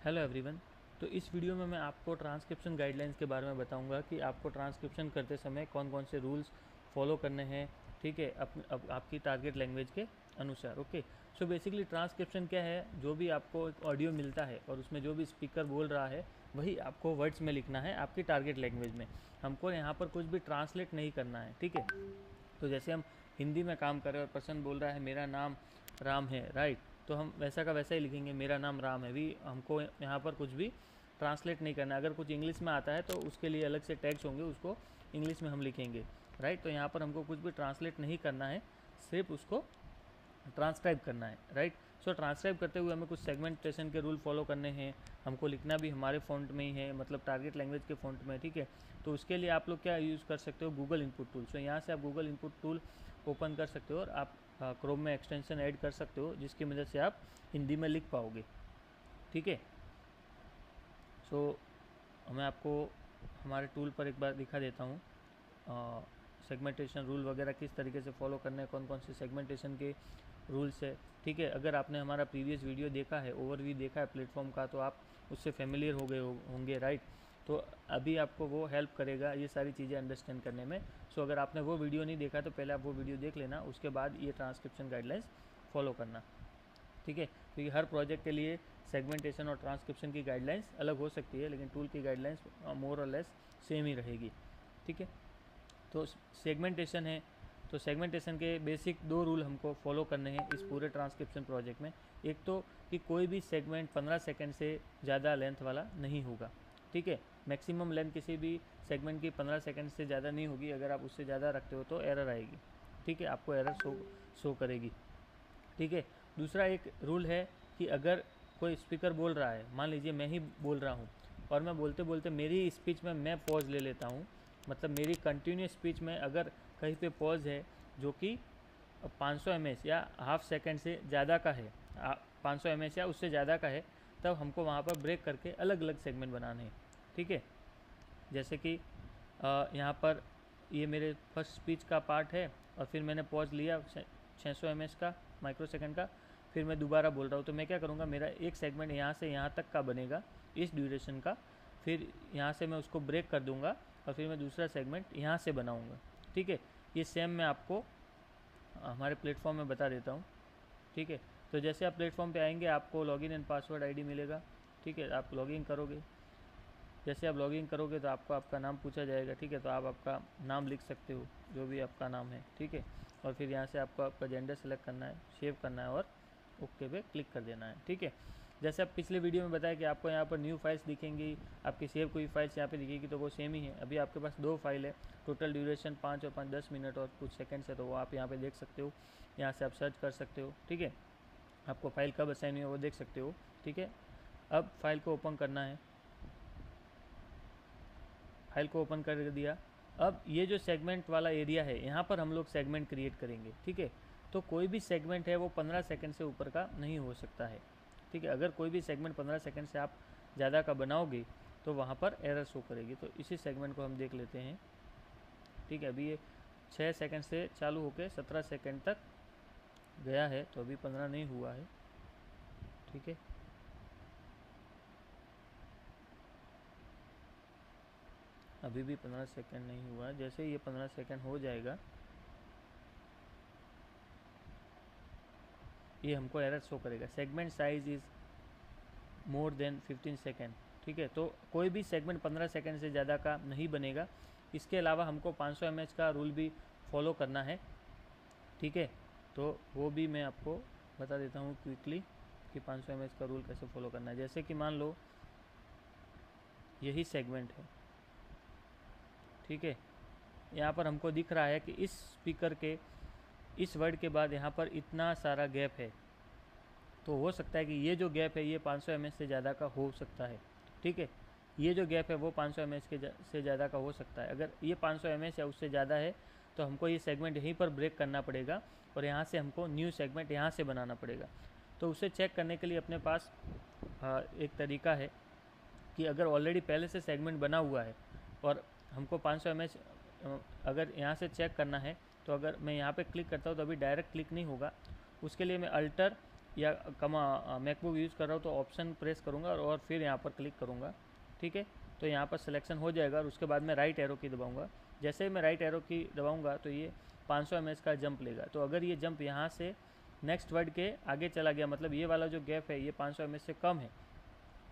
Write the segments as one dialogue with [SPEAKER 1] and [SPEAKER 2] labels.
[SPEAKER 1] Hello everyone. तो इस video में मैं आपको ट्रांसक्रिप्शन गाइडलाइंस के बारे में बताऊंगा कि आपको ट्रांसक्रिप्शन करते समय कौन कौन से रूल्स फॉलो करने हैं, ठीक है, आपकी टारगेट लैंग्वेज के अनुसार। ओके, सो बेसिकली ट्रांसक्रिप्शन क्या है? जो भी आपको एक ऑडियो मिलता है और उसमें जो भी स्पीकर बोल रहा है वही आपको वर्ड्स में लिखना है आपकी टारगेट लैंग्वेज में। हमको यहाँ पर कुछ भी ट्रांसलेट नहीं करना है, ठीक है। तो जैसे हम हिंदी में काम कर रहे हैं और पर्सन बोल रहा है मेरा नाम राम है, राइट, तो हम वैसा का वैसा ही लिखेंगे, मेरा नाम राम है। भी हमको यहाँ पर कुछ भी ट्रांसलेट नहीं करना। अगर कुछ इंग्लिश में आता है तो उसके लिए अलग से टैग्स होंगे, उसको इंग्लिश में हम लिखेंगे, राइट। तो यहाँ पर हमको कुछ भी ट्रांसलेट नहीं करना है, सिर्फ उसको ट्रांसक्राइब करना है, राइट। सो ट्रांसक्राइब करते हुए हमें कुछ सेगमेंटेशन के रूल फॉलो करने हैं। हमको लिखना भी हमारे फ़ॉन्ट में ही है, मतलब टारगेट लैंग्वेज के फ़ॉन्ट में, ठीक है। तो उसके लिए आप लोग क्या यूज़ कर सकते हो? Google input tool. सो यहाँ से आप गूगल इनपुट टूल ओपन कर सकते हो और आप क्रोम में एक्सटेंशन ऐड कर सकते हो, जिसकी मदद से आप हिंदी में लिख पाओगे, ठीक है। सो मैं आपको हमारे टूल पर एक बार दिखा देता हूँ सेगमेंटेशन रूल वगैरह किस तरीके से फॉलो करने हैं, कौन कौन से सेगमेंटेशन के रूल्स है, ठीक है। अगर आपने हमारा प्रीवियस वीडियो देखा है, ओवरव्यू देखा है प्लेटफॉर्म का, तो आप उससे फेमिलियर हो गए होंगे, राइट। तो अभी आपको वो हेल्प करेगा ये सारी चीज़ें अंडरस्टैंड करने में। सो अगर आपने वो वीडियो नहीं देखा तो पहले आप वो वीडियो देख लेना, उसके बाद ये ट्रांसक्रिप्शन गाइडलाइंस फॉलो करना, ठीक है। क्योंकि हर प्रोजेक्ट के लिए सेगमेंटेशन और ट्रांसक्रिप्शन की गाइडलाइंस अलग हो सकती है, लेकिन टूल की गाइडलाइंस मोर और लेस सेम ही रहेगी, ठीक है। तो सेगमेंटेशन है, तो सेगमेंटेशन के बेसिक 2 रूल हमको फॉलो करने हैं इस पूरे ट्रांसक्रिप्शन प्रोजेक्ट में। एक तो कि कोई भी सेगमेंट 15 सेकंड से ज़्यादा लेंथ वाला नहीं होगा, ठीक है। मैक्सिमम लेंथ किसी भी सेगमेंट की 15 सेकंड से ज़्यादा नहीं होगी। अगर आप उससे ज़्यादा रखते हो तो एरर आएगी, ठीक है, आपको एरर शो करेगी, ठीक है। दूसरा एक रूल है कि अगर कोई स्पीकर बोल रहा है, मान लीजिए मैं ही बोल रहा हूँ और मैं बोलते बोलते मेरी स्पीच में मैं पॉज ले लेता हूँ, मतलब मेरी कंटिन्यूस स्पीच में अगर कहीं पे पॉज है जो कि 500 mS या हाफ सेकंड से ज़्यादा का है, 500 mS या उससे ज़्यादा का है, तब हमको वहाँ पर ब्रेक करके अलग अलग सेगमेंट बनाने हैं, ठीक है। जैसे कि यहाँ पर ये मेरे फर्स्ट स्पीच का पार्ट है और फिर मैंने पॉज लिया 600 mS का, माइक्रो सेकंड का, फिर मैं दोबारा बोल रहा हूँ। तो मैं क्या करूँगा, मेरा एक सेगमेंट यहाँ से यहाँ तक का बनेगा इस ड्यूरेशन का, फिर यहाँ से मैं उसको ब्रेक कर दूँगा और फिर मैं दूसरा सेगमेंट यहाँ से बनाऊँगा, ठीक है। ये सेम मैं आपको हमारे प्लेटफॉर्म में बता देता हूँ, ठीक है। तो जैसे आप प्लेटफॉर्म पे आएंगे आपको लॉगिन एंड पासवर्ड आईडी मिलेगा, ठीक है। आप लॉगिन करोगे, जैसे आप लॉगिन करोगे तो आपको आपका नाम पूछा जाएगा, ठीक है। तो आप आपका नाम लिख सकते हो, जो भी आपका नाम है, ठीक है। और फिर यहाँ से आपको आपका जेंडर सेलेक्ट करना है, सेव करना है और ओके पे क्लिक कर देना है, ठीक है। जैसे आप पिछले वीडियो में बताया कि आपको यहाँ पर न्यू फाइल्स दिखेंगी, आपकी सेव कोई फाइल्स यहाँ पे दिखेगी, तो वो सेम ही है। अभी आपके पास 2 फाइल है, टोटल ड्यूरेशन 5 और 5 10 मिनट और कुछ सेकंड्स है, तो वो आप यहाँ पे देख सकते हो। यहाँ से आप सर्च कर सकते हो, ठीक है। आपको फाइल कब असाइन हुई है वो देख सकते हो, ठीक है। अब फाइल को ओपन करना है, फाइल को ओपन कर दिया। अब ये जो सेगमेंट वाला एरिया है, यहाँ पर हम लोग सेगमेंट क्रिएट करेंगे, ठीक है। तो कोई भी सेगमेंट है वो 15 सेकंड से ऊपर का नहीं हो सकता है, ठीक है। अगर कोई भी सेगमेंट 15 सेकंड से आप ज़्यादा का बनाओगे तो वहाँ पर एरर शो करेगी। तो इसी सेगमेंट को हम देख लेते हैं, ठीक है। अभी ये 6 सेकंड से चालू होकर 17 सेकंड तक गया है, तो अभी 15 नहीं हुआ है, ठीक है। अभी भी 15 सेकंड नहीं हुआ। जैसे ये 15 सेकंड हो जाएगा, ये हमको एरर शो करेगा, segment size is more than 15 second, ठीक है। तो कोई भी सेगमेंट 15 सेकंड से ज़्यादा का नहीं बनेगा। इसके अलावा हमको 500 mH का रूल भी फॉलो करना है, ठीक है। तो वो भी मैं आपको बता देता हूँ क्विकली कि 500 mH का रूल कैसे फॉलो करना है। जैसे कि मान लो यही सेगमेंट है, ठीक है। यहाँ पर हमको दिख रहा है कि इस स्पीकर के इस वर्ड के बाद यहाँ पर इतना सारा गैप है, तो हो सकता है कि ये जो गैप है ये 500 mH से ज़्यादा का हो सकता है, ठीक है। ये जो गैप है वो 500 mH से ज़्यादा का हो सकता है। अगर ये 500 mH या उससे ज़्यादा है तो हमको ये सेगमेंट यहीं पर ब्रेक करना पड़ेगा और यहाँ से हमको न्यू सेगमेंट यहाँ से बनाना पड़ेगा। तो उसे चेक करने के लिए अपने पास एक तरीका है कि अगर ऑलरेडी पहले से सेगमेंट बना हुआ है और हमको 500 mH अगर यहाँ से चेक करना है, तो अगर मैं यहाँ पे क्लिक करता हूँ तो अभी डायरेक्ट क्लिक नहीं होगा। उसके लिए मैं अल्टर या मैकबुक यूज़ कर रहा हूँ तो ऑप्शन प्रेस करूँगा और फिर यहाँ पर क्लिक करूँगा, ठीक है। तो यहाँ पर सिलेक्शन हो जाएगा और उसके बाद मैं राइट एरो की दबाऊँगा। जैसे ही मैं राइट एरो की दबाऊँगा तो ये 500 mS का जंप लेगा। तो अगर ये जंप यहाँ से नेक्स्ट वर्ड के आगे चला गया, मतलब ये वाला जो गैप है ये 500 mS से कम है,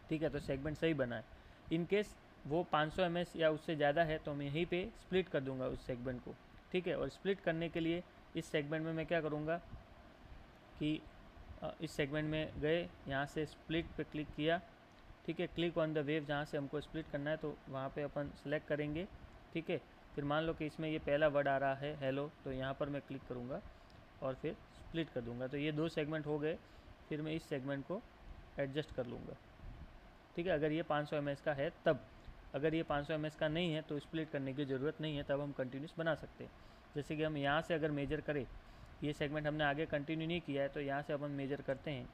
[SPEAKER 1] ठीक है, तो सेगमेंट सही बना है। इन केस वो 500 mS या उससे ज़्यादा है तो मैं यहीं पे स्प्लिट कर दूंगा उस सेगमेंट को, ठीक है। और स्प्लिट करने के लिए इस सेगमेंट में मैं क्या करूँगा कि इस सेगमेंट में गए, यहाँ से स्प्लिट पे क्लिक किया, ठीक है। क्लिक ऑन द वेव, जहाँ से हमको स्प्लिट करना है तो वहाँ पे अपन सेलेक्ट करेंगे, ठीक है। फिर मान लो कि इसमें ये पहला वर्ड आ रहा है हेलो, तो यहाँ पर मैं क्लिक करूँगा और फिर स्प्लिट कर दूँगा। तो ये 2 सेगमेंट हो गए। फिर मैं इस सेगमेंट को एडजस्ट कर लूँगा, ठीक है, अगर ये 500 mS का है तब। अगर ये 500 mS का नहीं है तो स्प्लिट करने की ज़रूरत नहीं है, तब हम कंटिन्यूस बना सकते हैं। जैसे कि हम यहाँ से अगर मेजर करें, ये सेगमेंट हमने आगे कंटिन्यू नहीं किया है तो यहाँ से अपन मेजर करते हैं,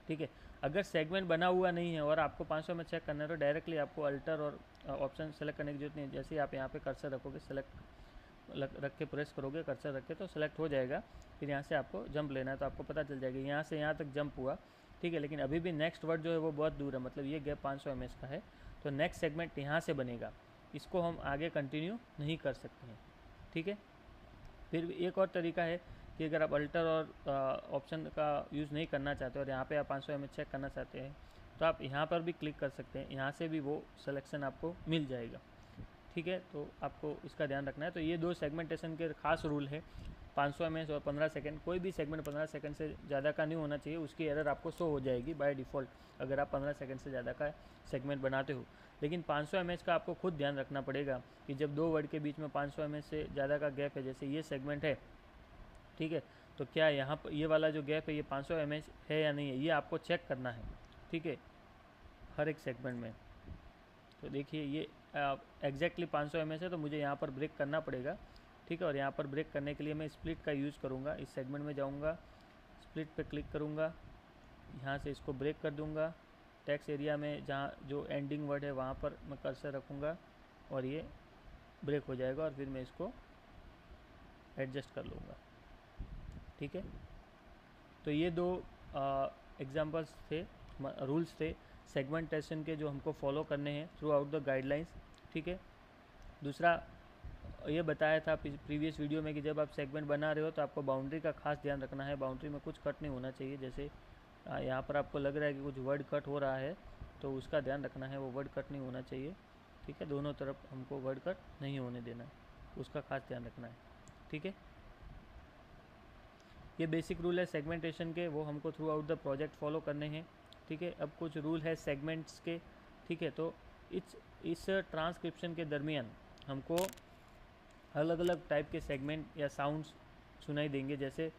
[SPEAKER 1] ठीक है। अगर सेगमेंट बना हुआ नहीं है और आपको 500 में चेक करना है तो डायरेक्टली आपको अल्टर और ऑप्शन सेलेक्ट करने की जरूरत नहीं है। जैसे ही आप यहाँ पे कर्सर रखोगे, सेलेक्ट रख के प्रेस करोगे, कर्सर रख के, तो सेलेक्ट हो जाएगा। फिर यहाँ से आपको जंप लेना है तो आपको पता चल जाएगा यहाँ से यहाँ तक जंप हुआ, ठीक है। लेकिन अभी भी नेक्स्ट वर्ड जो है वो बहुत दूर है, मतलब ये गैप 500 mS का है, तो नेक्स्ट सेगमेंट यहाँ से बनेगा, इसको हम आगे कंटिन्यू नहीं कर सकते हैं, ठीक है। फिर एक और तरीका है कि अगर आप अल्टर और ऑप्शन का यूज़ नहीं करना चाहते और यहाँ पे आप 500 mS चेक करना चाहते हैं तो आप यहाँ पर भी क्लिक कर सकते हैं, यहाँ से भी वो सिलेक्शन आपको मिल जाएगा, ठीक है। तो आपको इसका ध्यान रखना है। तो ये 2 सेगमेंटेशन के खास रूल है, 500 mS और 15 सेकंड। कोई भी सेगमेंट 15 सेकंड से ज़्यादा का नहीं होना चाहिए, उसकी एरर आपको शो हो जाएगी बाय डिफ़ॉल्ट अगर आप 15 सेकंड से ज़्यादा का सेगमेंट बनाते हो। लेकिन 500 mS का आपको खुद ध्यान रखना पड़ेगा कि जब 2 वर्ड के बीच में 500 mS से ज़्यादा का गैप है, जैसे ये सेगमेंट है, ठीक है, तो क्या यहाँ पर ये वाला जो गैप है ये 500 mS है या नहीं है, ये आपको चेक करना है, ठीक है, हर एक सेगमेंट में। तो देखिए ये एग्जैक्टली 500 mS है तो मुझे यहाँ पर ब्रेक करना पड़ेगा, ठीक है। और यहाँ पर ब्रेक करने के लिए मैं स्प्लिट का यूज़ करूँगा। इस सेगमेंट में जाऊँगा, स्प्लिट पे क्लिक करूँगा, यहाँ से इसको ब्रेक कर दूँगा। टेक्स्ट एरिया में जहाँ जो एंडिंग वर्ड है वहाँ पर मैं कर्सर रखूँगा और ये ब्रेक हो जाएगा और फिर मैं इसको एडजस्ट कर लूँगा, ठीक है। तो ये 2 एग्जांपल्स थे, रूल्स थे सेगमेंटेशन के जो हमको फॉलो करने हैं थ्रू आउट द गाइडलाइंस, ठीक है। दूसरा ये बताया था प्रीवियस वीडियो में कि जब आप सेगमेंट बना रहे हो तो आपको बाउंड्री का खास ध्यान रखना है। बाउंड्री में कुछ कट नहीं होना चाहिए। जैसे यहाँ पर आपको लग रहा है कि कुछ वर्ड कट हो रहा है तो उसका ध्यान रखना है, वो वर्ड कट नहीं होना चाहिए, ठीक है। दोनों तरफ हमको वर्ड कट नहीं होने देना है, उसका खास ध्यान रखना है, ठीक है। ये बेसिक रूल है सेगमेंटेशन के, वो हमको through out the project follow करने हैं, ठीक है। अब कुछ रूल है सेगमेंट्स के, ठीक है। तो इस ट्रांसक्रिप्शन के दरमियान हमको अलग अलग टाइप के सेगमेंट या साउंड्स सुनाई देंगे। जैसे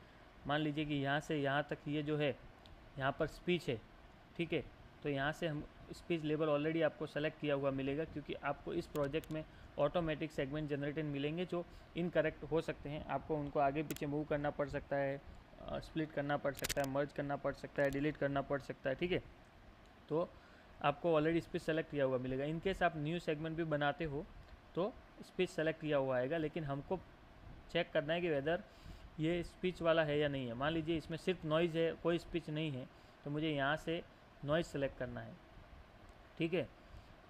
[SPEAKER 1] मान लीजिए कि यहाँ से यहाँ तक ये जो है यहाँ पर स्पीच है, ठीक है। तो यहाँ से हम स्पीच लेवल ऑलरेडी आपको सेलेक्ट किया हुआ मिलेगा, क्योंकि आपको इस प्रोजेक्ट में ऑटोमेटिक सेगमेंट जनरेटेड मिलेंगे जो इनकरेक्ट हो सकते हैं। आपको उनको आगे पीछे मूव करना पड़ सकता है, स्प्लिट करना पड़ सकता है, मर्ज करना पड़ सकता है, डिलीट करना पड़ सकता है, ठीक है। तो आपको ऑलरेडी स्पीच सेलेक्ट किया हुआ मिलेगा। इन केस आप न्यू सेगमेंट भी बनाते हो तो स्पीच सेलेक्ट किया हुआ आएगा, लेकिन हमको चेक करना है कि वेदर ये स्पीच वाला है या नहीं है। मान लीजिए इसमें सिर्फ नॉइज़ है, कोई स्पीच नहीं है, तो मुझे यहाँ से नॉइज़ सेलेक्ट करना है, ठीक है।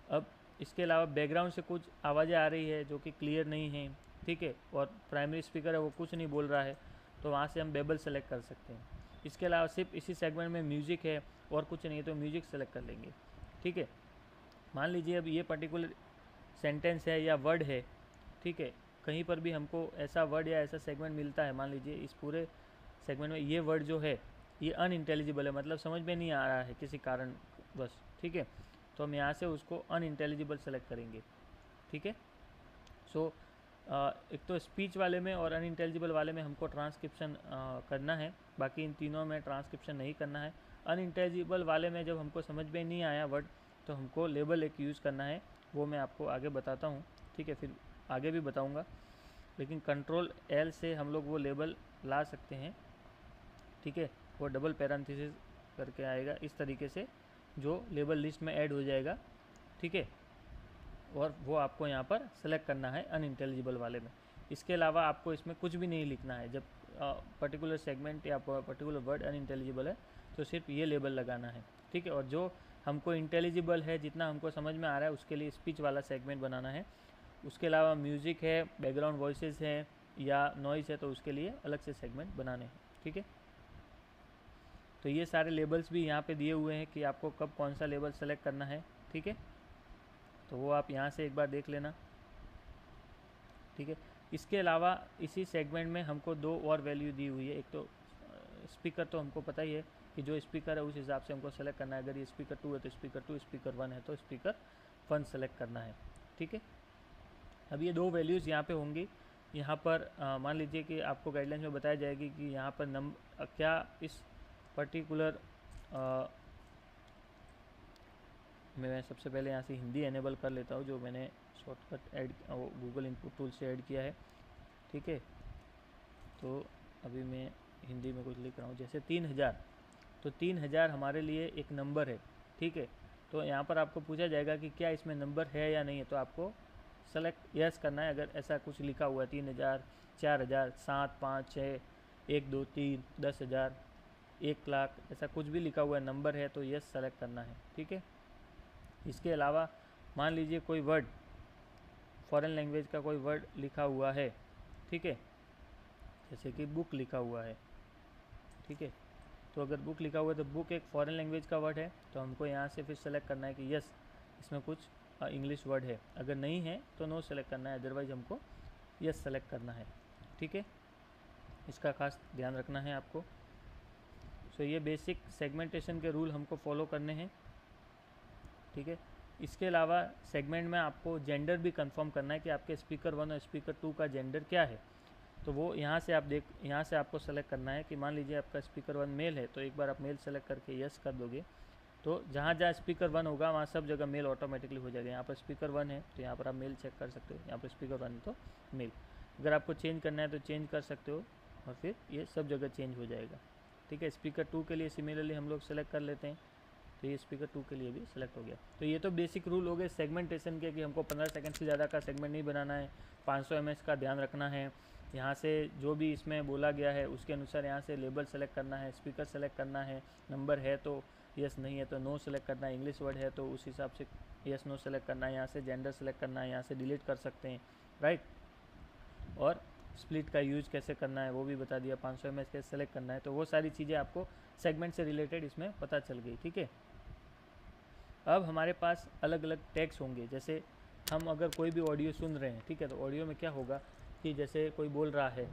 [SPEAKER 1] अब इसके अलावा बैकग्राउंड से कुछ आवाज़ें आ रही है जो कि क्लियर नहीं है, ठीक है, और प्राइमरी स्पीकर है वो कुछ नहीं बोल रहा है, तो वहाँ से हम बेबल सेलेक्ट कर सकते हैं। इसके अलावा सिर्फ इसी सेगमेंट में म्यूज़िक है और कुछ नहीं है तो म्यूज़िक सेलेक्ट कर लेंगे, ठीक है। मान लीजिए अब ये पर्टिकुलर सेंटेंस है या वर्ड है, ठीक है, कहीं पर भी हमको ऐसा वर्ड या ऐसा सेगमेंट मिलता है, मान लीजिए इस पूरे सेगमेंट में ये वर्ड जो है ये अनइंटेलिजिबल है, मतलब समझ में नहीं आ रहा है किसी कारण बस, ठीक है, तो हम यहाँ से उसको अनइंटेलिजिबल सेलेक्ट करेंगे, ठीक है। सो एक तो स्पीच वाले में और अनइंटेलिजिबल वाले में हमको ट्रांसक्रिप्शन करना है, बाकी इन तीनों में ट्रांसक्रिप्शन नहीं करना है। अनइंटेलिजिबल वाले में जब हमको समझ में नहीं आया वर्ड तो हमको लेबल एक यूज़ करना है, वो मैं आपको आगे बताता हूँ, ठीक है, फिर आगे भी बताऊँगा। लेकिन कंट्रोल L से हम लोग वो लेबल ला सकते हैं, ठीक है, वो डबल पैरेंथेसिस करके आएगा इस तरीके से, जो लेबल लिस्ट में ऐड हो जाएगा, ठीक है, और वो आपको यहाँ पर सेलेक्ट करना है अनइंटेलिजिबल वाले में। इसके अलावा आपको इसमें कुछ भी नहीं लिखना है। जब पर्टिकुलर सेगमेंट या पर्टिकुलर वर्ड अनइंटेलिजिबल है तो सिर्फ ये लेबल लगाना है, ठीक है। और जो हमको इंटेलिजिबल है, जितना हमको समझ में आ रहा है, उसके लिए स्पीच वाला सेगमेंट बनाना है। उसके अलावा म्यूज़िक है, बैकग्राउंड वॉइसेस हैं या नॉइज़ है, तो उसके लिए अलग से सेगमेंट बनाने हैं, ठीक है। तो ये सारे लेबल्स भी यहाँ पे दिए हुए हैं कि आपको कब कौन सा लेबल सेलेक्ट करना है, ठीक है। तो वो आप यहाँ से एक बार देख लेना, ठीक है। इसके अलावा इसी सेगमेंट में हमको दो और वैल्यू दी हुई है। एक तो स्पीकर, तो हमको पता ही है कि जो स्पीकर है उस हिसाब से हमको सेलेक्ट करना है। अगर ये स्पीकर 2 है तो स्पीकर 2, स्पीकर 1 है तो स्पीकर 1 सेलेक्ट करना है, ठीक है। अब ये दो वैल्यूज़ यहाँ पे होंगी। यहाँ पर मान लीजिए कि आपको गाइडलाइंस में बताया जाएगी कि यहाँ पर क्या इस पर्टिकुलर मैं सबसे पहले यहाँ से हिंदी एनेबल कर लेता हूँ, जो मैंने shortcut add Google input tool से ऐड किया है, ठीक है। तो अभी मैं हिंदी में कुछ लिख रहा हूँ, जैसे 3000, तो 3000 हमारे लिए एक नंबर है, ठीक है। तो यहाँ पर आपको पूछा जाएगा कि क्या इसमें नंबर है या नहीं है, तो आपको सेलेक्ट यस करना है। अगर ऐसा कुछ लिखा हुआ है 3000, 4000, 7, 5, 6, 1, 2, 3, 10,000, 1,00,000, ऐसा कुछ भी लिखा हुआ है, नंबर है, तो यस सेलेक्ट करना है, ठीक है। इसके अलावा मान लीजिए कोई वर्ड, फॉरेन लैंग्वेज का कोई वर्ड लिखा हुआ है, ठीक है, जैसे कि बुक लिखा हुआ है, ठीक है। तो अगर बुक लिखा हुआ है तो बुक एक फॉरेन लैंग्वेज का वर्ड है, तो हमको यहाँ से फिर सेलेक्ट करना है कि यस इसमें कुछ इंग्लिश वर्ड है। अगर नहीं है तो नो सेलेक्ट करना है, अदरवाइज हमको यस सेलेक्ट करना है, ठीक है। इसका खास ध्यान रखना है आपको। सो ये बेसिक सेगमेंटेशन के रूल हमको फॉलो करने हैं, ठीक है। इसके अलावा सेगमेंट में आपको जेंडर भी कंफर्म करना है कि आपके स्पीकर 1 और स्पीकर 2 का जेंडर क्या है। तो वो यहाँ से यहाँ से आपको सेलेक्ट करना है कि मान लीजिए आपका स्पीकर 1 मेल है, तो एक बार आप मेल सेलेक्ट करके यस कर दोगे, तो जहाँ जहाँ स्पीकर 1 होगा वहाँ सब जगह मेल ऑटोमेटिकली हो जाएगा। यहाँ पर स्पीकर 1 है तो यहाँ पर आप मेल चेक कर सकते हो, यहाँ पर स्पीकर 1 है तो मेल। अगर आपको चेंज करना है तो चेंज कर सकते हो, और फिर ये सब जगह चेंज हो जाएगा, ठीक है। स्पीकर 2 के लिए सिमिलरली हम लोग सेलेक्ट कर लेते हैं, तो ये स्पीकर 2 के लिए भी सिलेक्ट हो गया। तो ये तो बेसिक रूल हो गए सेगमेंटेशन के कि हमको 15 सेकंड से ज़्यादा का सेगमेंट नहीं बनाना है, 500 mS का ध्यान रखना है। यहाँ से जो भी इसमें बोला गया है उसके अनुसार यहाँ से लेबल सेलेक्ट करना है, स्पीकर सेलेक्ट करना है, नंबर है तो यस, नहीं है तो नो सेलेक्ट करना है, इंग्लिश वर्ड है तो उस हिसाब से यस नो सेलेक्ट करना है, यहाँ से जेंडर सेलेक्ट करना है, यहाँ से डिलीट कर सकते हैं, राइट। और स्प्लिट का यूज कैसे करना है वो भी बता दिया, 500 mS कैसे सेलेक्ट करना है। तो वो सारी चीज़ें आपको सेगमेंट से रिलेटेड इसमें पता चल गई, ठीक है। अब हमारे पास अलग अलग टैग्स होंगे। जैसे हम अगर कोई भी ऑडियो सुन रहे हैं, ठीक है, तो ऑडियो में क्या होगा कि जैसे कोई बोल रहा है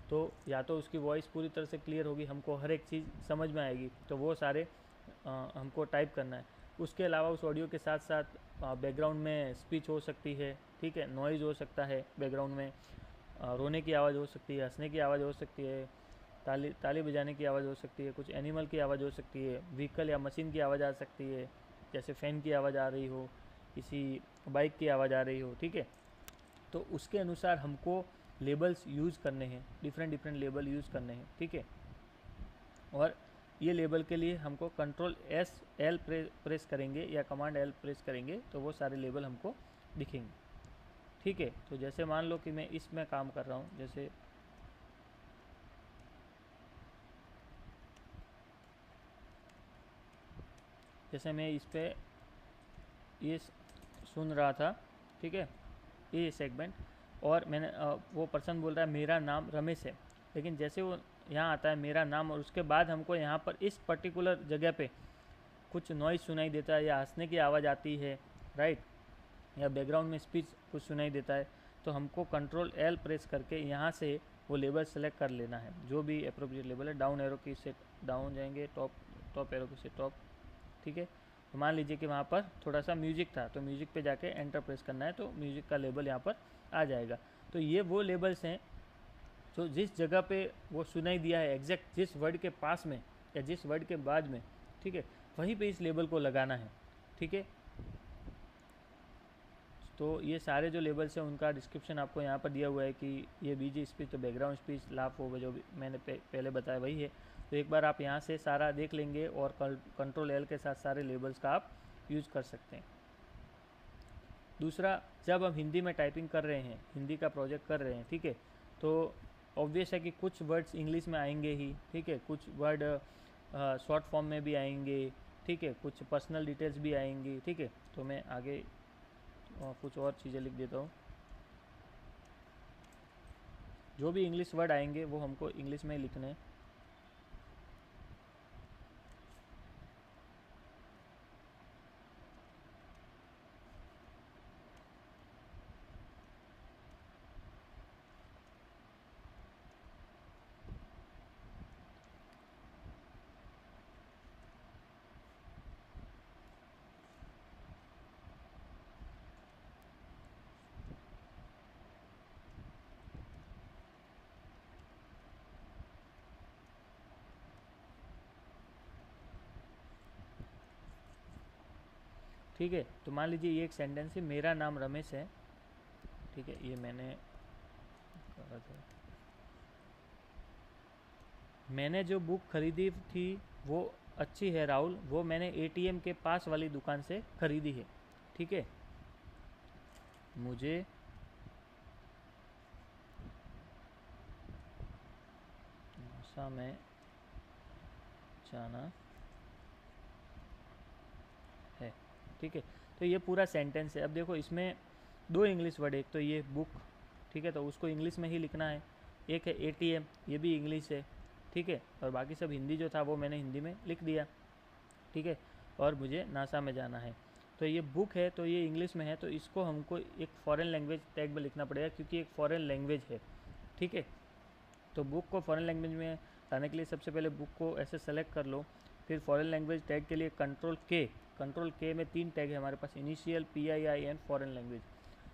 [SPEAKER 1] तो या तो उसकी वॉइस पूरी तरह से क्लियर होगी, हमको हर एक चीज़ समझ में आएगी, तो वो सारे हमको टाइप करना है। उसके अलावा उस ऑडियो के साथ साथ बैकग्राउंड में स्पीच हो सकती है, ठीक है, नॉइज़ हो सकता है बैकग्राउंड में, रोने की आवाज़ हो सकती है, हंसने की आवाज़ हो सकती है, ताली बजाने की आवाज़ हो सकती है, कुछ एनिमल की आवाज़ हो सकती है, व्हीकल या मशीन की आवाज़ आ सकती है, जैसे फ़ैन की आवाज़ आ रही हो, किसी बाइक की आवाज़ आ रही हो, ठीक है। तो उसके अनुसार हमको लेबल्स यूज़ करने हैं, डिफरेंट लेबल यूज़ करने हैं, ठीक है। और ये लेबल के लिए हमको Ctrl+L प्रेस करेंगे या Command+L प्रेस करेंगे तो वो सारे लेबल हमको दिखेंगे, ठीक है। तो जैसे मान लो कि मैं इसमें काम कर रहा हूँ, जैसे मैं इस पर ये सुन रहा था, ठीक है, ये सेगमेंट, और मैंने वो पर्सन बोल रहा है मेरा नाम रमेश है, लेकिन जैसे वो यहाँ आता है मेरा नाम और उसके बाद हमको यहाँ पर इस पर्टिकुलर जगह पे कुछ नॉइज़ सुनाई देता है या हंसने की आवाज़ आती है, राइट, या बैकग्राउंड में स्पीच कुछ सुनाई देता है, तो हमको Ctrl+L प्रेस करके यहाँ से वो लेबल सेलेक्ट कर लेना है, जो भी अप्रोप्रिएट लेबल है। डाउन एरो की से डाउन जाएंगे, टॉप एरो की से टॉप, ठीक है। तो मान लीजिए कि वहाँ पर थोड़ा सा म्यूजिक था, तो म्यूजिक पे जाके एंटर प्रेस करना है, तो म्यूजिक का लेबल यहाँ पर आ जाएगा। तो ये वो लेबल्स हैं जो जिस जगह पे वो सुनाई दिया है, एग्जैक्ट जिस वर्ड के पास में या जिस वर्ड के बाद में, ठीक है, वहीं पे इस लेबल को लगाना है, ठीक है। तो ये सारे जो लेबल्स हैं उनका डिस्क्रिप्शन आपको यहाँ पर दिया हुआ है कि ये बीजी स्पीच तो बैकग्राउंड स्पीच, लाफ होगा जो भी मैंने पहले बताया वही है। तो एक बार आप यहाँ से सारा देख लेंगे और Ctrl+L के साथ सारे लेबल्स का आप यूज़ कर सकते हैं। दूसरा, जब हम हिंदी में टाइपिंग कर रहे हैं, हिंदी का प्रोजेक्ट कर रहे हैं, ठीक है, तो ऑब्वियस है कि कुछ वर्ड्स इंग्लिश में आएंगे ही, ठीक है, कुछ वर्ड शॉर्ट फॉर्म में भी आएंगे, ठीक है, कुछ पर्सनल डिटेल्स भी आएंगी, ठीक है। तो मैं आगे कुछ और चीज़ें लिख देता हूँ। जो भी इंग्लिश वर्ड आएंगे वो हमको इंग्लिश में ही लिखने हैं। ठीक है, तो मान लीजिए ये एक सेंटेंस है, मेरा नाम रमेश है, ठीक है, ये मैंने कहा था। मैंने जो बुक खरीदी थी वो अच्छी है राहुल, वो मैंने एटीएम के पास वाली दुकान से खरीदी है, ठीक है। मुझे नासा में जाना है, ठीक है। तो ये पूरा सेंटेंस है। अब देखो इसमें दो इंग्लिश वर्ड है, एक तो ये बुक, ठीक है, तो उसको इंग्लिश में ही लिखना है। एक है एटीएम, ये भी इंग्लिश है, ठीक है, और बाकी सब हिंदी जो था वो मैंने हिंदी में लिख दिया, ठीक है। और मुझे नासा में जाना है, तो ये बुक है तो ये इंग्लिश में है, तो इसको हमको एक फॉरेन लैंग्वेज टैग में लिखना पड़ेगा क्योंकि एक फॉरेन लैंग्वेज है, ठीक है। तो बुक को फॉरेन लैंग्वेज में लाने के लिए सबसे पहले बुक को ऐसे सेलेक्ट कर लो, फिर फॉरेन लैंग्वेज टैग के लिए कंट्रोल के में 3 टैग है हमारे पास, इनिशियल, PIIN, फॉरेन लैंग्वेज।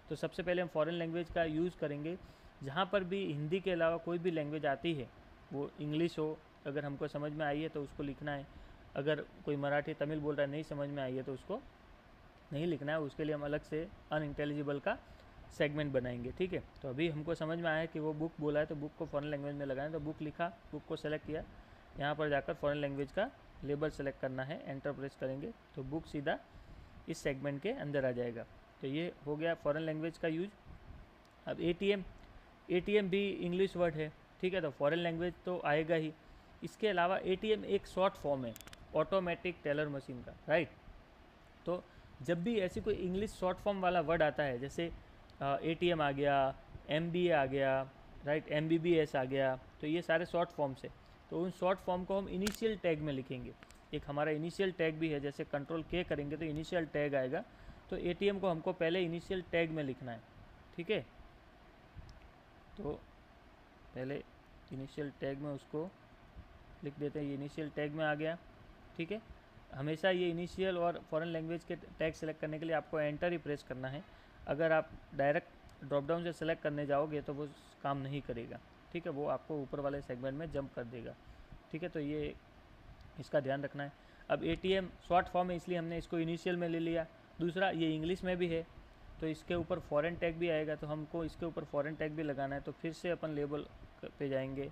[SPEAKER 1] तो सबसे पहले हम फॉरेन लैंग्वेज का यूज़ करेंगे। जहाँ पर भी हिंदी के अलावा कोई भी लैंग्वेज आती है, वो इंग्लिश हो, अगर हमको समझ में आई है तो उसको लिखना है। अगर कोई मराठी तमिल बोल रहा है, नहीं समझ में आई है तो उसको नहीं लिखना है, उसके लिए हम अलग से अनइंटेलिजिबल का सेगमेंट बनाएंगे, ठीक है। तो अभी हमको समझ में आया कि वो बुक बोला है तो बुक को फॉरेन लैंग्वेज में लगाएं, तो बुक लिखा, बुक को सेलेक्ट किया, यहाँ पर जाकर फॉरेन लैंग्वेज का लेबल सेलेक्ट करना है, एंटर प्रेस करेंगे तो बुक सीधा इस सेगमेंट के अंदर आ जाएगा। तो ये हो गया फॉरेन लैंग्वेज का यूज। अब एटीएम भी इंग्लिश वर्ड है, ठीक है, तो फॉरेन लैंग्वेज तो आएगा ही। इसके अलावा एटीएम एक शॉर्ट फॉर्म है ऑटोमेटिक टेलर मशीन का, राइट। तो जब भी ऐसी कोई इंग्लिश शॉर्ट फॉर्म वाला वर्ड आता है, जैसे एटीएम आ गया, MBA आ गया, राइट, MBBS आ गया, तो ये सारे शॉर्ट फॉर्म्स है। तो उन शॉर्ट फॉर्म को हम इनिशियल टैग में लिखेंगे। एक हमारा इनिशियल टैग भी है, जैसे कंट्रोल K करेंगे तो इनिशियल टैग आएगा, तो एटीएम को हमको पहले इनिशियल टैग में लिखना है, ठीक है। तो पहले इनिशियल टैग में उसको लिख देते हैं, ये इनिशियल टैग में आ गया, ठीक है। हमेशा ये इनिशियल और फॉरेन लैंग्वेज के टैग सेलेक्ट करने के लिए आपको एंटर ही प्रेस करना है। अगर आप डायरेक्ट ड्रॉप डाउन से सेलेक्ट करने जाओगे तो वो काम नहीं करेगा, ठीक है, वो आपको ऊपर वाले सेगमेंट में जंप कर देगा, ठीक है। तो ये इसका ध्यान रखना है। अब एटीएम शॉर्ट फॉर्म है इसलिए हमने इसको इनिशियल में ले लिया। दूसरा, ये इंग्लिश में भी है तो इसके ऊपर फॉरेन टैग भी आएगा, तो हमको इसके ऊपर फॉरेन टैग भी लगाना है। तो फिर से अपन लेबल पे जाएंगे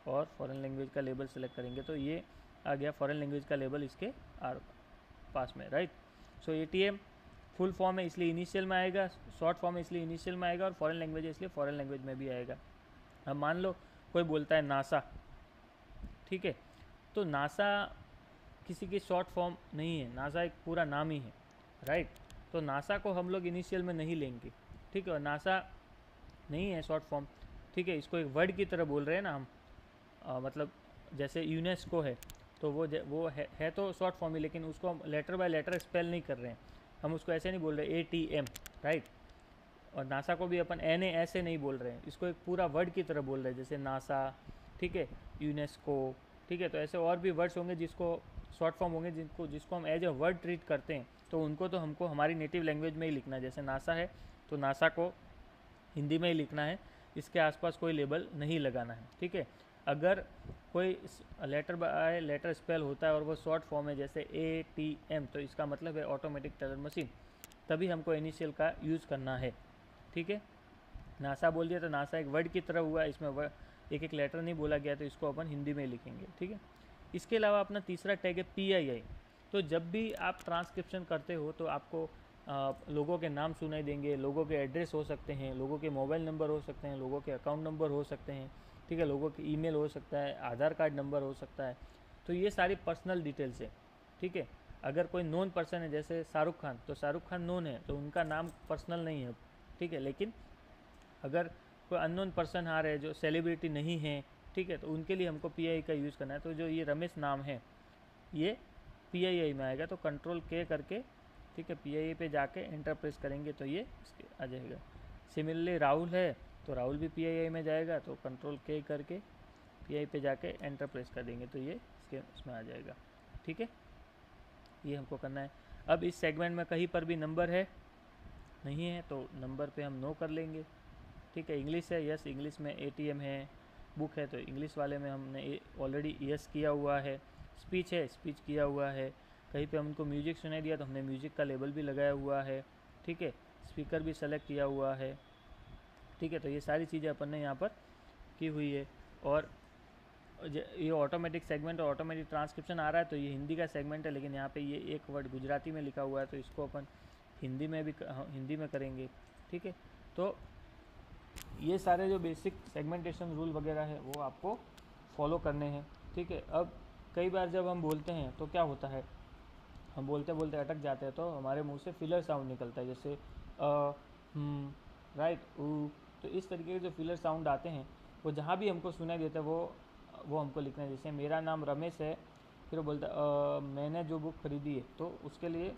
[SPEAKER 1] और फॉरेन लैंग्वेज का लेबल सेलेक्ट करेंगे, तो ये आ गया फॉरेन लैंग्वेज का लेबल इसके पास में, राइट। सो एटीएम फुल फॉर्म है इसलिए इनिशियल में आएगा, शॉर्ट फॉर्म है इसलिए इनिशियल में आएगा, और फॉरेन लैंग्वेज है इसलिए फॉरेन लैंग्वेज में भी आएगा। अब मान लो कोई बोलता है नासा, ठीक है, तो नासा किसी की शॉर्ट फॉर्म नहीं है, नासा एक पूरा नाम ही है, राइट। तो नासा को हम लोग इनिशियल में नहीं लेंगे, ठीक है, और नासा नहीं है शॉर्ट फॉर्म, ठीक है, इसको एक वर्ड की तरह बोल रहे हैं ना हम, मतलब जैसे यूनेस्को है तो वो है तो शॉर्ट फॉर्म ही, लेकिन उसको हम लेटर बाय लेटर स्पेल नहीं कर रहे हैं, हम उसको ऐसे नहीं बोल रहे ATM, राइट। और नासा को भी अपन NA ऐसे नहीं बोल रहे हैं, इसको एक पूरा वर्ड की तरह बोल रहे हैं, जैसे नासा, ठीक है, यूनेस्को, ठीक है। तो ऐसे और भी वर्ड्स होंगे जिसको शॉर्ट फॉर्म होंगे जिसको हम एज ए वर्ड ट्रीट करते हैं, तो उनको तो हमको हमारी नेटिव लैंग्वेज में ही लिखना है। जैसे नासा है तो नासा को हिंदी में ही लिखना है, इसके आसपास कोई लेबल नहीं लगाना है, ठीक है। अगर कोई लेटर बाय लेटर स्पेल होता है और वो शॉर्ट फॉर्म है जैसे ATM, तो इसका मतलब है ऑटोमेटिक टेलर मशीन, तभी हमको इनिशियल का यूज़ करना है, ठीक है। नासा बोल दिया तो नासा एक वर्ड की तरह हुआ, इसमें एक एक लेटर नहीं बोला गया, तो इसको अपन हिंदी में लिखेंगे, ठीक है। इसके अलावा अपना तीसरा टैग है PII। तो जब भी आप ट्रांसक्रिप्शन करते हो तो आपको लोगों के नाम सुनाई देंगे, लोगों के एड्रेस हो सकते हैं, लोगों के मोबाइल नंबर हो सकते हैं, लोगों के अकाउंट नंबर हो सकते हैं, ठीक है, लोगों के ईमेल हो सकता है, आधार कार्ड नंबर हो सकता है। तो ये सारी पर्सनल डिटेल्स है, ठीक है। अगर कोई नोन पर्सन है जैसे शाहरुख खान, तो शाहरुख खान नोन है तो उनका नाम पर्सनल नहीं है, ठीक है। लेकिन अगर कोई अननोन पर्सन आ रहे हैं जो सेलिब्रिटी नहीं है, ठीक है, तो उनके लिए हमको PII का यूज़ करना है। तो जो ये रमेश नाम है ये PII में आएगा, तो कंट्रोल K करके, ठीक है, PII पे जाके एंटर प्रेस करेंगे तो ये इसके आ जाएगा। सिमिलरली राहुल है तो राहुल भी PII में जाएगा, तो कंट्रोल K करके PII पे जाके एंटर प्रेस कर देंगे तो ये इसमें आ जाएगा, ठीक है। ये हमको करना है। अब इस सेगमेंट में कहीं पर भी नंबर है नहीं है तो नंबर पे हम नो कर लेंगे, ठीक है। इंग्लिश है, यस इंग्लिश में ATM है। बुक है तो इंग्लिश वाले में हमने ऑलरेडी यस किया हुआ है। स्पीच है, स्पीच किया हुआ है। कहीं पे हमको म्यूजिक सुनाई दिया तो हमने म्यूजिक का लेबल भी लगाया हुआ है, ठीक है। स्पीकर भी सेलेक्ट किया हुआ है, ठीक है। तो ये सारी चीज़ें अपन ने यहाँ पर की हुई है। और ये ऑटोमेटिक सेगमेंट और ऑटोमेटिक ट्रांसक्रिप्शन आ रहा है तो ये हिंदी का सेगमेंट है, लेकिन यहाँ पे ये एक वर्ड गुजराती में लिखा हुआ है तो इसको अपन हिंदी में करेंगे, ठीक है। तो ये सारे जो बेसिक सेगमेंटेशन रूल वगैरह है वो आपको फॉलो करने हैं, ठीक है। अब कई बार जब हम बोलते हैं तो क्या होता है, हम बोलते बोलते अटक जाते हैं तो हमारे मुंह से फिलर साउंड निकलता है, जैसे राइट, तो इस तरीके के जो फिलर साउंड आते हैं वो जहाँ भी हमको सुनाई देता है वो हमको लिखना है। जैसे मेरा नाम रमेश है, फिर वो बोलता है मैंने जो बुक खरीदी है, तो उसके लिए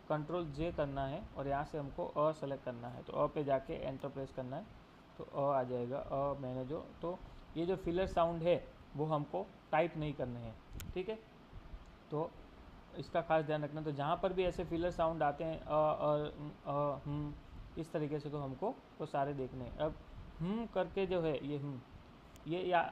[SPEAKER 1] कंट्रोल J करना है और यहाँ से हमको सेलेक्ट करना है, तो पे जाके एंटर प्रेस करना है तो आ जाएगा मैंने जो। तो ये जो फिलर साउंड है वो हमको टाइप नहीं करने हैं, ठीक है। तो इसका खास ध्यान रखना। तो जहाँ पर भी ऐसे फिलर साउंड आते हैं इस तरीके से, तो हमको वो सारे देखने हैं। अब करके जो है ये या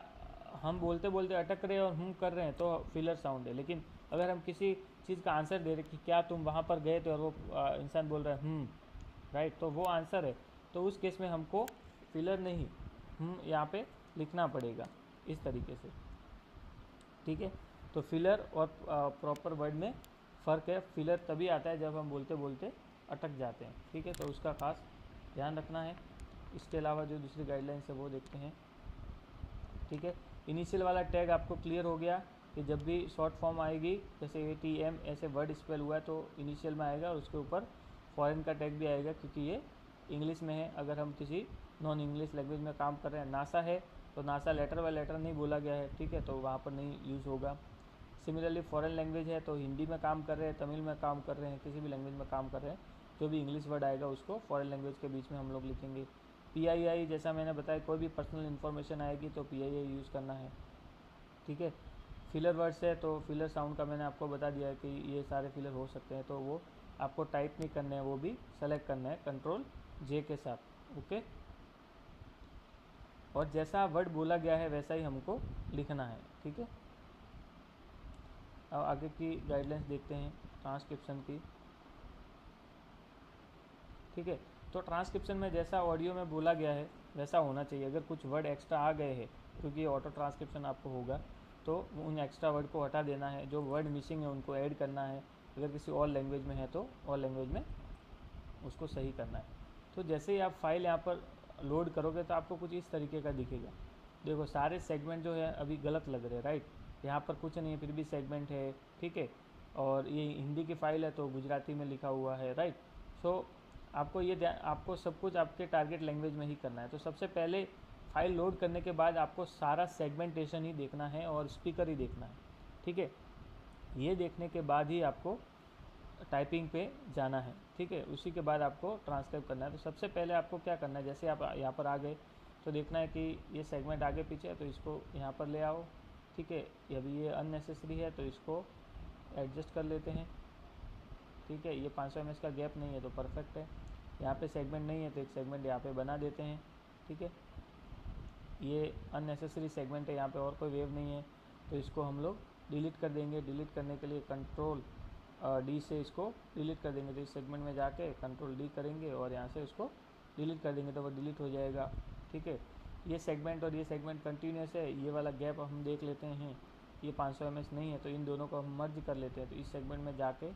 [SPEAKER 1] हम बोलते बोलते अटक रहे हैं और कर रहे हैं तो फिलर साउंड है। लेकिन अगर हम किसी चीज़ का आंसर दे रहे कि क्या तुम वहाँ पर गए थे और वो इंसान बोल रहा है राइट, तो वो आंसर है, तो उस केस में हमको फिलर नहीं यहाँ पे लिखना पड़ेगा इस तरीके से, ठीक है। तो फिलर और प्रॉपर वर्ड में फ़र्क है। फिलर तभी आता है जब हम बोलते बोलते अटक जाते हैं, ठीक है। तो उसका खास ध्यान रखना है। इसके अलावा जो दूसरी गाइडलाइंस है वो देखते हैं, ठीक है। इनिशियल वाला टैग आपको क्लियर हो गया कि जब भी शॉर्ट फॉर्म आएगी जैसे ATM ऐसे वर्ड स्पेल हुआ है तो इनिशियल में आएगा और उसके ऊपर फॉरेन का टैग भी आएगा क्योंकि ये इंग्लिश में है। अगर हम किसी नॉन इंग्लिश लैंग्वेज में काम कर रहे हैं, नासा है तो नासा लेटर बाय लेटर नहीं बोला गया है, ठीक है, तो वहाँ पर नहीं यूज़ होगा। सिमिलरली फॉरेन लैंग्वेज है तो हिंदी में काम कर रहे हैं, तमिल में काम कर रहे हैं, किसी भी लैंग्वेज में काम कर रहे हैं, जो भी इंग्लिश वर्ड आएगा उसको फॉरेन लैंग्वेज के बीच में हम लोग लिखेंगे। PII जैसा मैंने बताया, कोई भी पर्सनल इन्फॉर्मेशन आएगी तो PII यूज़ करना है, ठीक है। फिलर वर्ड्स है तो फिलर साउंड का मैंने आपको बता दिया है कि ये सारे फिलर हो सकते हैं, तो वो आपको टाइप नहीं करने हैं, वो भी सेलेक्ट करना है कंट्रोल J के साथ, ओके। और जैसा वर्ड बोला गया है वैसा ही हमको लिखना है, ठीक है। अब आगे की गाइडलाइंस देखते हैं ट्रांसक्रिप्शन की, ठीक है। तो ट्रांसक्रिप्शन में जैसा ऑडियो में बोला गया है वैसा होना चाहिए। अगर कुछ वर्ड एक्स्ट्रा आ गए हैं, क्योंकि ऑटो ट्रांसक्रिप्शन आपको होगा, तो उन एक्स्ट्रा वर्ड को हटा देना है, जो वर्ड मिसिंग है उनको ऐड करना है। अगर किसी और लैंग्वेज में है तो और लैंग्वेज में उसको सही करना है। तो जैसे ही आप फाइल यहाँ पर लोड करोगे तो आपको कुछ इस तरीके का दिखेगा। देखो सारे सेगमेंट जो है अभी गलत लग रहे हैं, राइट, यहाँ पर कुछ नहीं है फिर भी सेगमेंट है, ठीक है। और ये हिंदी की फ़ाइल है तो गुजराती में लिखा हुआ है, राइट। सो आपको सब कुछ आपके टारगेट लैंग्वेज में ही करना है। तो सबसे पहले फाइल लोड करने के बाद आपको सारा सेगमेंटेशन ही देखना है और स्पीकर ही देखना है, ठीक है। ये देखने के बाद ही आपको टाइपिंग पे जाना है, ठीक है। उसी के बाद आपको ट्रांसक्राइब करना है। तो सबसे पहले आपको क्या करना है, जैसे आप यहाँ पर आ गए तो देखना है कि ये सेगमेंट आगे पीछे है तो इसको यहाँ पर ले आओ, ठीक है। अभी ये अननेसेसरी है तो इसको एडजस्ट कर लेते हैं, ठीक है। ये 500 mS का गैप नहीं है तो परफेक्ट है। यहाँ पे सेगमेंट नहीं है तो एक सेगमेंट यहाँ पे बना देते हैं, ठीक है। ये अननेसेसरी सेगमेंट है, यहाँ पे और कोई वेव नहीं है तो इसको हम लोग डिलीट कर देंगे। डिलीट करने के लिए कंट्रोल D से इसको डिलीट कर देंगे। तो इस सेगमेंट में जाके कंट्रोल D करेंगे और यहाँ से इसको डिलीट कर देंगे तो वो डिलीट हो जाएगा, ठीक है। ये सेगमेंट और ये सेगमेंट कंटिन्यूस है। ये वाला गैप हम देख लेते हैं, ये 500 mS नहीं है तो इन दोनों को हम मर्ज कर लेते हैं। तो इस सेगमेंट में जाके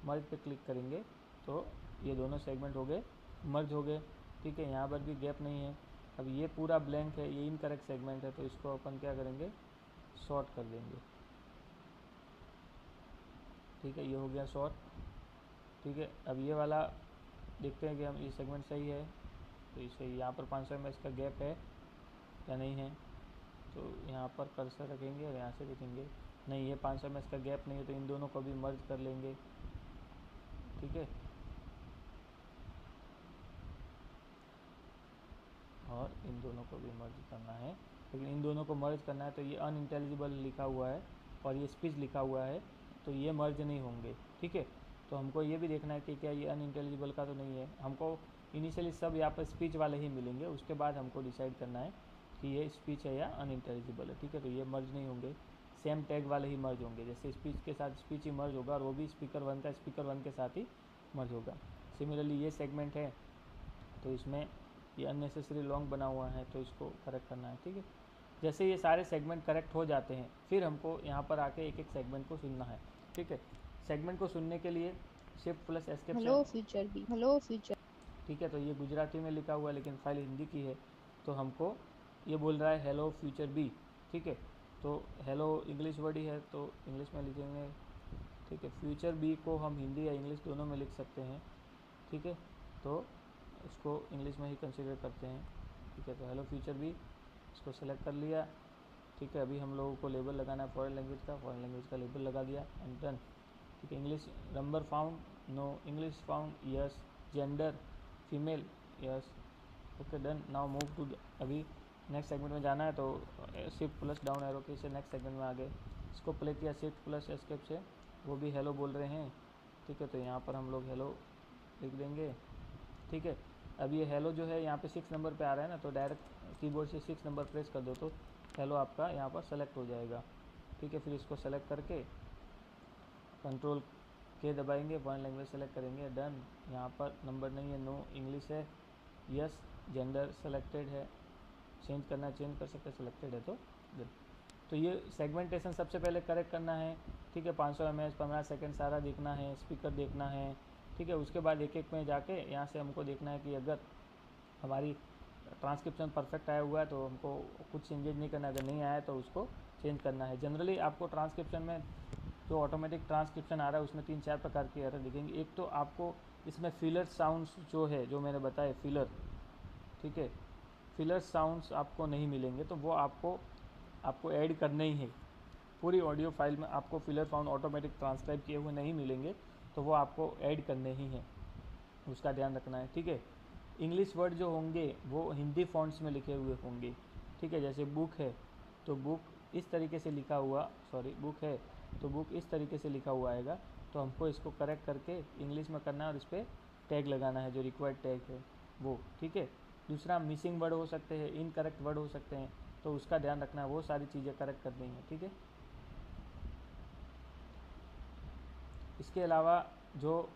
[SPEAKER 1] मर्ज पे क्लिक करेंगे तो ये दोनों सेगमेंट हो गए, मर्ज हो गए, ठीक है। यहाँ पर भी गैप नहीं है। अब ये पूरा ब्लैंक है, ये इनकरेक्ट सेगमेंट है तो इसको अपन क्या करेंगे, शॉर्ट कर देंगे, ठीक है, ये हो गया शॉर्ट। ठीक है, अब ये वाला देखते हैं कि हम ये सेगमेंट सही है, तो इसे यहाँ पर 500 mS का गैप है या नहीं है। तो यहाँ पर कर्सर रखेंगे और यहाँ से देखेंगे नहीं, ये 500 mS का गैप नहीं है, तो इन दोनों को भी मर्ज कर लेंगे। ठीक है, और इन दोनों को भी मर्ज करना है, लेकिन इन दोनों को मर्ज करना है तो ये अनइंटेलिजिबल लिखा हुआ है और ये स्पीच लिखा हुआ है, तो ये मर्ज नहीं होंगे। ठीक है, तो हमको ये भी देखना है कि क्या ये अनइंटेलिजिबल का तो नहीं है। हमको इनिशियली सब यहाँ पर स्पीच वाले ही मिलेंगे, उसके बाद हमको डिसाइड करना है कि ये स्पीच है या अनइंटेलिजिबल है। ठीक है, तो ये मर्ज नहीं होंगे, सेम टैग वाले ही मर्ज होंगे। जैसे स्पीच के साथ स्पीच ही मर्ज होगा और वो भी स्पीकर 1 का स्पीकर 1 के साथ ही मर्ज होगा। सिमिलरली ये सेगमेंट है, तो इसमें ये अननेसेसरी लॉन्ग बना हुआ है, तो इसको करेक्ट करना है। ठीक है, जैसे ये सारे सेगमेंट करेक्ट हो जाते हैं, फिर हमको यहाँ पर आके एक एक सेगमेंट को सुनना है। ठीक है, सेगमेंट को सुनने के लिए शिफ्ट प्लस एस्केप से।
[SPEAKER 2] Hello future B, hello future.
[SPEAKER 1] ठीक है, तो ये गुजराती में लिखा हुआ है लेकिन फाइल हिंदी की है, तो हमको ये बोल रहा है हेलो फ्यूचर बी। ठीक है, तो हेलो इंग्लिश वर्ड ही है तो इंग्लिश में लिखेंगे। ठीक है, फ्यूचर बी को हम हिंदी या इंग्लिश दोनों में लिख सकते हैं। ठीक है, तो उसको इंग्लिश में ही कंसिडर करते हैं। ठीक है, तो हेलो फ्यूचर बी, इसको सेलेक्ट कर लिया। ठीक है, अभी हम लोगों को लेबल लगाना है फॉरेन लैंग्वेज का, फॉरेन लैंग्वेज का लेबल लगा दिया एंड डन। ठीक है, English number found, no, English found, yes, gender female, yes, okay done. Now move to, अभी नेक्स्ट सेगमेंट में जाना है तो शिफ्ट प्लस डाउन एरो के से नेक्स्ट सेगमेंट में आगे इसको प्ले किया शिफ्ट प्लस एस्केप से, वो भी हेलो बोल रहे हैं। ठीक है, तो यहाँ पर हम लोग हेलो लिख देंगे। ठीक है, अब ये हेलो जो है यहाँ पे 6 नंबर पे आ रहा है ना, तो डायरेक्ट कीबोर्ड से 6 नंबर प्रेस कर दो तो हेलो आपका यहाँ पर सेलेक्ट हो जाएगा। ठीक है, फिर इसको सेलेक्ट करके कंट्रोल के दबाएंगे, फॉरेन लैंग्वेज सेलेक्ट करेंगे, डन। यहाँ पर नंबर नहीं है, नो, इंग्लिश है, यस, जेंडर सेलेक्टेड है, चेंज करना है चेंज कर सकते, सेलेक्टेड है तो गुड। तो ये सेगमेंटेशन सबसे पहले करेक्ट करना है। ठीक है, 500 mS 15 सेकेंड सारा देखना है, स्पीकर देखना है। ठीक है, उसके बाद एक एक में जाके यहाँ से हमको देखना है कि अगर हमारी ट्रांसक्रिप्शन परफेक्ट आया हुआ है तो हमको कुछ चेंजेस नहीं करना है, अगर नहीं आया तो उसको चेंज करना है। जनरली आपको ट्रांसक्रिप्शन में जो ऑटोमेटिक ट्रांसक्रिप्शन आ रहा है उसमें 3-4 प्रकार की एरर दिखेंगे। एक तो आपको इसमें फिलर साउंड्स जो है, जो मैंने बताया फिलर, ठीक है, फिलर साउंड्स आपको नहीं मिलेंगे, तो वो आपको ऐड करने ही है। पूरी ऑडियो फाइल में आपको फिलर साउंड ऑटोमेटिक ट्रांसक्राइब किए हुए नहीं मिलेंगे, तो वो आपको ऐड करने ही हैं, उसका ध्यान रखना है। ठीक है, इंग्लिश वर्ड जो होंगे वो हिंदी फॉन्ट्स में लिखे हुए होंगे। ठीक है, जैसे बुक है तो बुक इस तरीके से लिखा हुआ, सॉरी बुक है तो बुक इस तरीके से लिखा हुआ आएगा, तो हमको इसको करेक्ट करके इंग्लिश में करना है और इस पर टैग लगाना है जो रिक्वायर्ड टैग है वो। ठीक है, दूसरा मिसिंग वर्ड हो सकते हैं, इनकरेक्ट वर्ड हो सकते हैं, तो उसका ध्यान रखना है, वो सारी चीज़ें करेक्ट करनी है। ठीक है, इसके अलावा जो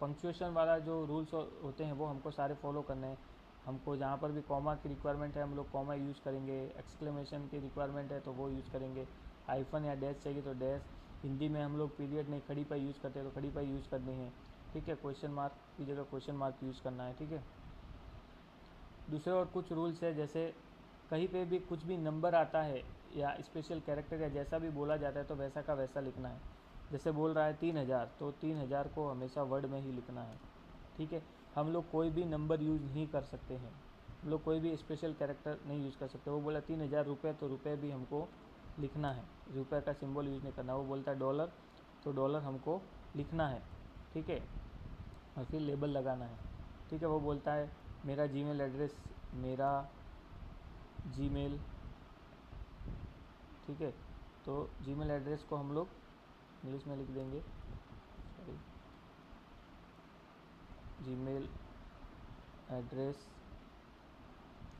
[SPEAKER 1] पंक्चुएशन वाला जो रूल्स होते हैं वो हमको सारे फॉलो करने हैं। हमको जहाँ पर भी कॉमा की रिक्वायरमेंट है हम लोग कॉमा यूज़ करेंगे, एक्सक्लेमेशन की रिक्वायरमेंट है तो वो यूज़ करेंगे, हाइफन या डैश चाहिए तो डैश। हिंदी में हम लोग पीरियड नहीं खड़ी पर यूज़ करते हैं तो खड़ी पर यूज़ करनी है। ठीक है, क्वेश्चन मार्क की जगह क्वेश्चन मार्क यूज़ करना है। ठीक है, दूसरे और कुछ रूल्स है, जैसे कहीं पे भी कुछ भी नंबर आता है या स्पेशल कैरेक्टर या जैसा भी बोला जाता है तो वैसा का वैसा लिखना है। जैसे बोल रहा है 3000 तो 3000 को हमेशा वर्ड में ही लिखना है। ठीक है, हम लोग कोई भी नंबर यूज़ नहीं कर सकते हैं, हम लोग कोई भी स्पेशल कैरेक्टर नहीं यूज़ कर सकते। वो बोला 3000 रुपये तो रुपये भी हमको लिखना है, रुपये का सिंबल यूज़ नहीं करना। वो बोलता है डॉलर तो डॉलर हमको लिखना है। ठीक है, और फिर लेबल लगाना है। ठीक है, वो बोलता है मेरा जीमेल एड्रेस, मेरा जीमेल, ठीक है, तो जीमेल एड्रेस को हम लोग इंग्लिश में लिख देंगे, सॉरी, जीमेल एड्रेस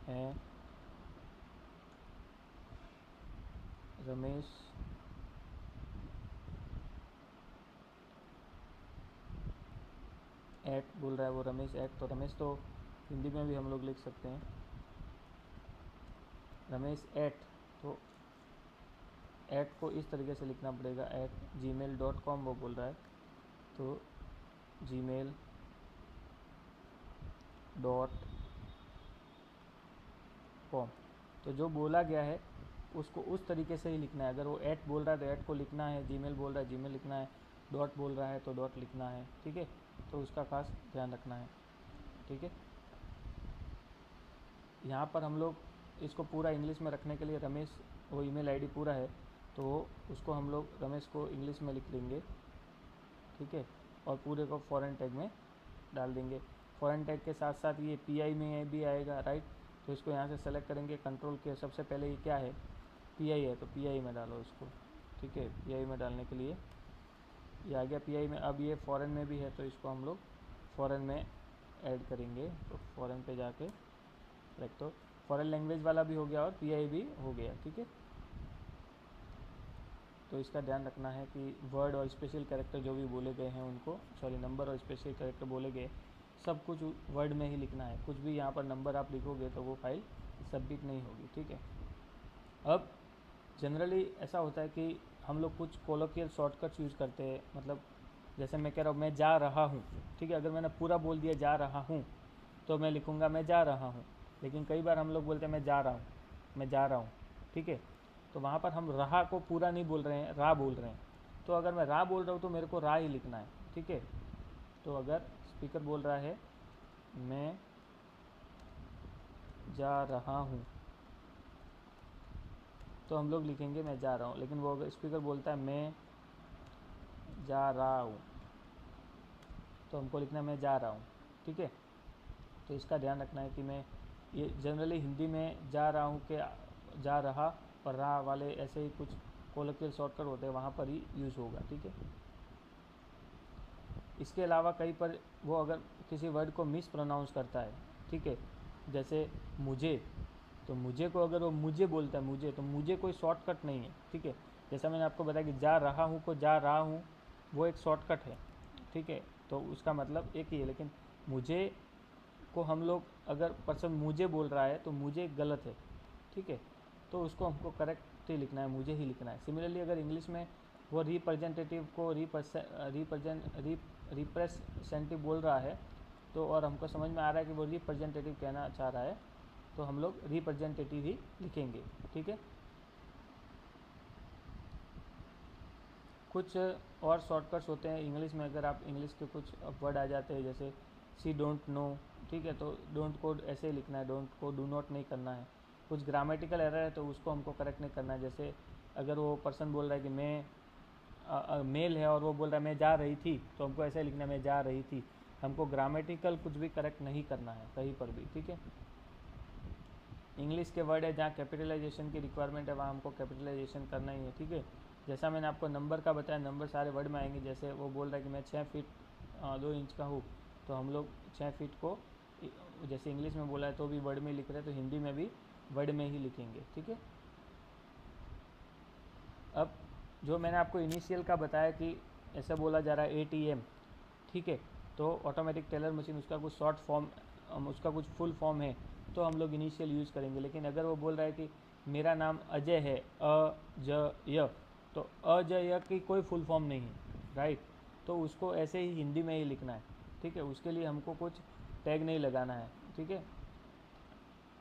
[SPEAKER 1] है रमेश एट, बोल रहा है वो रमेश एट, तो रमेश तो हिंदी में भी हम लोग लिख सकते हैं रमेश एट, तो एट को इस तरीके से लिखना पड़ेगा @gmail.com वो बोल रहा है, तो gmail.com, तो जो बोला गया है उसको उस तरीके से ही लिखना है। अगर वो एट बोल रहा है तो एट को लिखना है, जीमेल बोल रहा है जीमेल लिखना है, डॉट बोल रहा है तो डॉट लिखना है, ठीक है। तो उसका खास ध्यान रखना है, ठीक है। यहाँ पर हम लोग इसको पूरा इंग्लिश में रखने के लिए रमेश वो ईमेल आईडी पूरा है तो उसको हम लोग रमेश को इंग्लिश में लिख लेंगे, ठीक है। और पूरे को फॉरेन टैग में डाल देंगे। फॉरेन टैग के साथ साथ ये पीआई में भी आएगा, राइट। तो इसको यहाँ से सेलेक्ट करेंगे, कंट्रोल के सबसे पहले ये क्या है, पीआई है तो पीआई में डालो इसको, ठीक है। पीआई में डालने के लिए ये आ गया पीआई में। अब ये फॉरेन में भी है तो इसको हम लोग फॉरेन में ऐड करेंगे। तो फॉरेन पे जाके लाइक तो फॉरेन लैंग्वेज वाला भी हो गया और पीआई भी हो गया, ठीक है। तो इसका ध्यान रखना है कि वर्ड और स्पेशल कैरेक्टर जो भी बोले गए हैं उनको, सॉरी नंबर और स्पेशल कैरेक्टर बोले गए सब कुछ वर्ड में ही लिखना है। कुछ भी यहाँ पर नंबर आप लिखोगे तो वो फाइल सबमिट नहीं होगी, ठीक है। अब जनरली ऐसा होता है कि हम लोग कुछ कोलोकियल शॉर्टकट्स यूज़ करते हैं, मतलब जैसे मैं कह रहा हूँ मैं जा रहा हूँ, ठीक है। अगर मैंने पूरा बोल दिया जा रहा हूँ तो मैं लिखूँगा मैं जा रहा हूँ। लेकिन कई बार हम लोग बोलते हैं मैं जा रहा हूँ, मैं जा रहा हूँ, ठीक है। तो वहाँ पर हम रहा को पूरा नहीं बोल रहे हैं, रा बोल रहे हैं। तो अगर मैं रा बोल रहा हूँ तो मेरे को रा ही लिखना है, ठीक है। तो अगर स्पीकर बोल रहा है मैं जा रहा हूँ तो हम लोग लिखेंगे मैं जा रहा हूँ। लेकिन वो अगर स्पीकर बोलता है मैं जा रहा हूँ तो हमको लिखना है मैं जा रहा हूँ, ठीक है। तो इसका ध्यान रखना है कि मैं ये जनरली हिंदी में जा रहा हूँ के जा रहा और रहा वाले ऐसे ही कुछ कोलोकियल शॉर्टकट होते हैं, वहाँ पर ही यूज़ होगा, ठीक है। इसके अलावा कहीं पर वो अगर किसी वर्ड को मिस प्रोनाउंस करता है, ठीक है, जैसे मुझे, तो मुझे को अगर वो मुझे बोलता है मुझे, तो मुझे कोई शॉर्टकट नहीं है, ठीक है। जैसा मैंने आपको बताया कि जा रहा हूँ को जा रहा हूँ वो एक शॉर्टकट है, ठीक है। तो उसका मतलब एक ही है। लेकिन मुझे को हम लोग अगर पर्सन मुझे बोल रहा है तो मुझे गलत है, ठीक है। तो उसको हमको करेक्ट ही लिखना है, मुझे ही लिखना है। सिमिलरली अगर इंग्लिश में वो रिप्रेजेंटेटिव को रिप्रेजेंटेटिव बोल रहा है तो और हमको समझ में आ रहा है कि वो रिप्रेजेंटेटिव कहना चाह रहा है तो हम लोग रिप्रेजेंटेटिव ही लिखेंगे, ठीक है। कुछ और शॉर्टकट्स होते हैं इंग्लिश में। अगर आप इंग्लिश के कुछ वर्ड आ जाते हैं जैसे सी डोंट नो, ठीक है, तो डोंट को ऐसे ही लिखना है, डोंट को डू नॉट नहीं करना है। कुछ ग्रामेटिकल एरर है तो उसको हमको करेक्ट नहीं करना है। जैसे अगर वो पर्सन बोल रहा है कि मैं मेल है और वो बोल रहा है मैं जा रही थी, तो हमको ऐसे लिखना है मैं जा रही थी। हमको ग्रामेटिकल कुछ भी करेक्ट नहीं करना है कहीं पर भी, ठीक है। इंग्लिश के वर्ड है जहाँ कैपिटलाइजेशन की रिक्वायरमेंट है वहाँ हमको कैपिटलाइजेशन करना ही है, ठीक है। जैसा मैंने आपको नंबर का बताया, नंबर सारे वर्ड में आएंगे। जैसे वो बोल रहा है कि मैं 6 फीट 2 इंच का हूँ, तो हम लोग 6 फीट को जैसे इंग्लिश में बोला है तो भी वर्ड में लिख रहे हैं तो हिंदी में भी वर्ड में ही लिखेंगे, ठीक है। अब जो मैंने आपको इनिशियल का बताया कि ऐसा बोला जा रहा है ATM, ठीक है, तो ऑटोमेटिक टेलर मशीन उसका कुछ शॉर्ट फॉर्म, उसका कुछ फुल फॉर्म है तो हम लोग इनिशियल यूज़ करेंगे। लेकिन अगर वो बोल रहा है कि मेरा नाम अजय है अजय, तो अजय की कोई फुल फॉर्म नहीं है, राइट। तो उसको ऐसे ही हिंदी में ही लिखना है, ठीक है। उसके लिए हमको कुछ टैग नहीं लगाना है, ठीक है।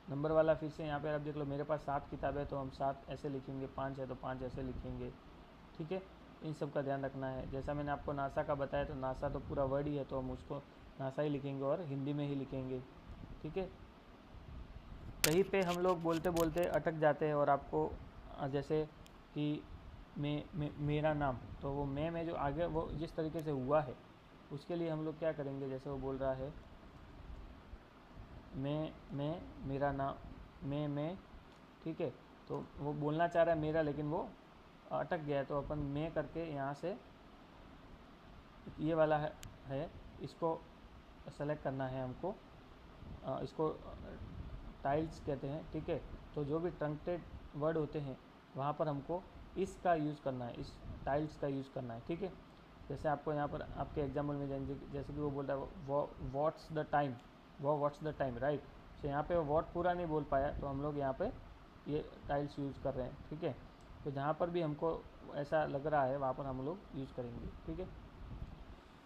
[SPEAKER 1] नंबर वाला फिर से यहाँ पे आप देख लो, मेरे पास 7 किताब है तो हम 7 ऐसे लिखेंगे, 5 है तो 5 ऐसे लिखेंगे, ठीक है। इन सब का ध्यान रखना है। जैसा मैंने आपको नासा का बताया तो नासा तो पूरा वर्ड ही है तो हम उसको नासा ही लिखेंगे और हिंदी में ही लिखेंगे, ठीक है। कहीं पे हम लोग बोलते बोलते अटक जाते हैं और आपको जैसे कि मेरा नाम, तो वो मैं जो आगे वो जिस तरीके से हुआ है उसके लिए हम लोग क्या करेंगे। जैसे वो बोल रहा है मैं मेरा नाम मैं, ठीक है। तो वो बोलना चाह रहा है मेरा लेकिन वो अटक गया है तो अपन मैं करके यहाँ से ये वाला है इसको सेलेक्ट करना है हमको। इसको टाइल्स कहते हैं, ठीक है। तो जो भी ट्रंकेटेड वर्ड होते हैं वहाँ पर हमको इसका यूज़ करना है, इस टाइल्स का यूज़ करना है, ठीक है। जैसे आपको यहाँ पर आपके एग्जाम्पल में जैसे कि वो बोल रहा है व्हाट्स द टाइम, वो व्हाट्स द टाइम, राइट। तो यहाँ पे व्हाट पूरा नहीं बोल पाया तो हम लोग यहाँ पे ये टाइल्स यूज़ कर रहे हैं, ठीक है। तो जहाँ पर भी हमको ऐसा लग रहा है वहाँ पर हम लोग यूज़ करेंगे, ठीक है।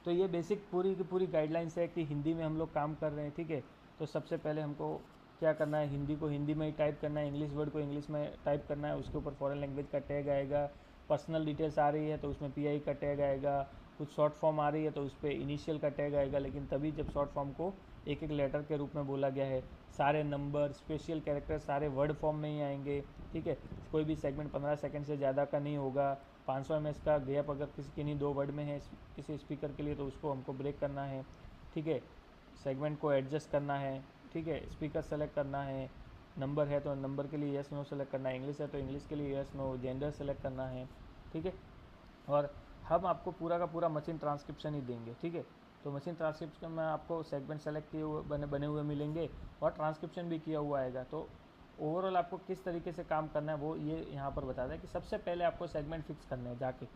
[SPEAKER 1] तो ये बेसिक पूरी की पूरी गाइडलाइंस है कि हिंदी में हम लोग काम कर रहे हैं, ठीक है। तो सबसे पहले हमको क्या करना है, हिंदी को हिंदी में ही टाइप करना है, इंग्लिश वर्ड को इंग्लिश में टाइप करना है, उसके ऊपर फॉरेन लैंग्वेज का टैग आएगा। पर्सनल डिटेल्स आ रही है तो उसमें PI का टैग आएगा। कुछ शॉर्ट फॉर्म आ रही है तो उस पर इनिशियल का टैग आएगा, लेकिन तभी जब शॉर्ट फॉर्म को एक एक लेटर के रूप में बोला गया है। सारे नंबर, स्पेशल कैरेक्टर सारे वर्ड फॉर्म में ही आएंगे, ठीक है। कोई भी सेगमेंट 15 सेकंड से ज़्यादा का नहीं होगा। 500 mS का गैप अगर किसी के नहीं 2 वर्ड में है किसी स्पीकर के लिए तो उसको हमको ब्रेक करना है, ठीक है। सेगमेंट को एडजस्ट करना है, ठीक है। स्पीकर सेलेक्ट करना है, नंबर है तो नंबर के लिए यस नो सेलेक्ट करना है, इंग्लिश है तो इंग्लिश के लिए यस नो, जेंडर सेलेक्ट करना है, ठीक है। और हम आपको पूरा का पूरा मशीन ट्रांसक्रिप्शन ही देंगे, ठीक है। तो मशीन ट्रांसक्रिप्शन में आपको सेगमेंट सेलेक्ट किए हुए बने हुए मिलेंगे और ट्रांसक्रिप्शन भी किया हुआ आएगा। तो ओवरऑल आपको किस तरीके से काम करना है वो ये यहाँ पर बताता है कि सबसे पहले आपको सेगमेंट फिक्स करने हैं जाके।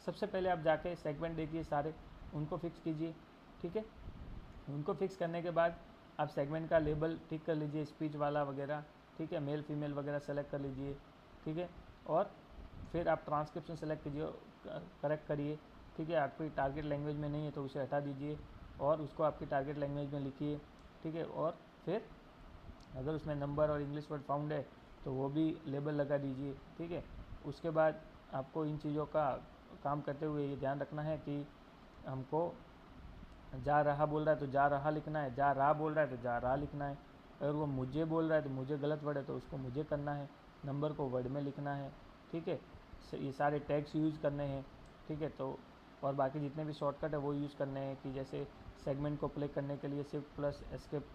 [SPEAKER 1] सबसे पहले आप जाके सेगमेंट देखिए सारे, उनको फिक्स कीजिए, ठीक है। उनको फिक्स करने के बाद आप सेगमेंट का लेबल ठीक कर लीजिए, स्पीच वाला वगैरह, ठीक है। मेल फीमेल वगैरह सेलेक्ट कर लीजिए, ठीक है। और फिर आप ट्रांसक्रिप्शन सेलेक्ट कीजिए, करेक्ट करिए, ठीक है। आपकी टारगेट लैंग्वेज में नहीं है तो उसे हटा दीजिए और उसको आपकी टारगेट लैंग्वेज में लिखिए, ठीक है। और फिर अगर उसमें नंबर और इंग्लिश वर्ड फाउंड है तो वो भी लेबल लगा दीजिए, ठीक है। उसके बाद आपको इन चीज़ों का काम करते हुए ये ध्यान रखना है कि हमको जा रहा बोल रहा है तो जा रहा लिखना है, जा रहा बोल रहा है तो जा रहा लिखना है। अगर वो मुझे बोल रहा है तो मुझे गलत वर्ड है तो उसको मुझे करना है, नंबर को वर्ड में लिखना है, ठीक है। ये सारे टैग्स यूज़ करने हैं, ठीक है। तो और बाकी जितने भी शॉर्टकट है वो यूज़ करने हैं कि जैसे सेगमेंट को प्ले करने के लिए शिफ्ट प्लस एस्केप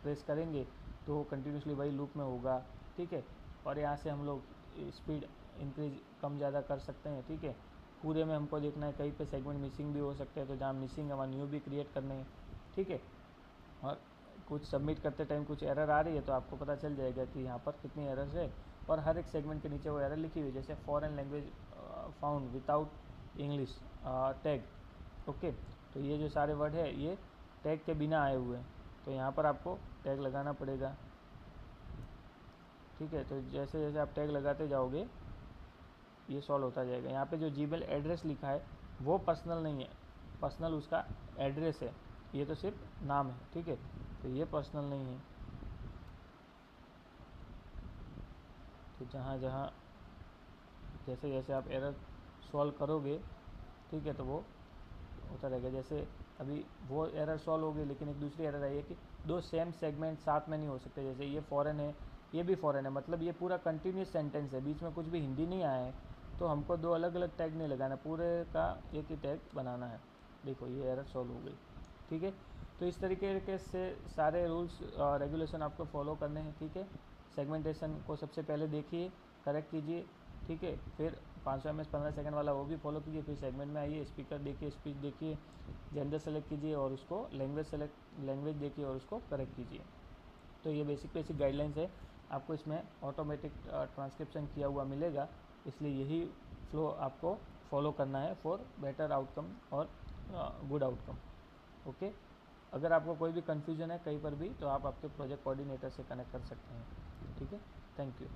[SPEAKER 1] प्रेस करेंगे तो कंटिन्यूसली वही लूप में होगा, ठीक है। और यहाँ से हम लोग स्पीड इंक्रीज कम ज़्यादा कर सकते हैं, ठीक है। पूरे में हमको देखना है, कहीं पे सेगमेंट मिसिंग भी हो सकते हैं तो जहाँ मिसिंग है वहाँ न्यू भी क्रिएट करने हैं, ठीक है। और कुछ सबमिट करते टाइम कुछ एरर आ रही है तो आपको पता चल जाएगा कि यहाँ पर कितनी एरर्स है और हर एक सेगमेंट के नीचे वो एरर लिखी हुई है, जैसे foreign language found without English tag, okay. तो ये जो सारे वर्ड है ये टैग के बिना आए हुए हैं तो यहाँ पर आपको टैग लगाना पड़ेगा, ठीक है। तो जैसे जैसे आप टैग लगाते जाओगे ये सॉल्व होता जाएगा। यहाँ पे जो जीमेल एड्रेस लिखा है वो पर्सनल नहीं है, पर्सनल उसका एड्रेस है, ये तो सिर्फ नाम है, ठीक है। तो ये पर्सनल नहीं है। तो जहाँ जहाँ जैसे जैसे आप एरर सॉल्व करोगे, ठीक है, तो वो होता रहेगा। जैसे अभी वो एरर सॉल्व हो गई लेकिन एक दूसरी एरर आई है कि 2 सेम सेगमेंट साथ में नहीं हो सकते। जैसे ये फॉरेन है ये भी फॉरेन है, मतलब ये पूरा कंटिन्यूस सेंटेंस है, बीच में कुछ भी हिंदी नहीं आया है तो हमको 2 अलग अलग टैग नहीं लगाना, पूरे का एक ही टैग बनाना है। देखो ये एरर सॉल्व हो गई, ठीक है। तो इस तरीके से सारे रूल्स रेगुलेशन आपको फॉलो करने हैं, ठीक है। सेगमेंटेशन को सबसे पहले देखिए, करेक्ट कीजिए, ठीक है। फिर 500 mS 15 सेकंड वाला वो भी फॉलो कीजिए। फिर सेगमेंट में आइए, स्पीकर देखिए, स्पीच देखिए, जेंडर सेलेक्ट कीजिए और उसको लैंग्वेज देखिए और उसको करेक्ट कीजिए। तो ये बेसिक गाइडलाइंस है। आपको इसमें ऑटोमेटिक ट्रांसक्रिप्शन किया हुआ मिलेगा, इसलिए यही फ्लो आपको फॉलो करना है फॉर बेटर आउटकम और गुड आउटकम, ओके। अगर आपको कोई भी कन्फ्यूजन है कहीं पर भी तो आप आपके प्रोजेक्ट कोऑर्डिनेटर से कनेक्ट कर सकते हैं, ठीक है। Thank you.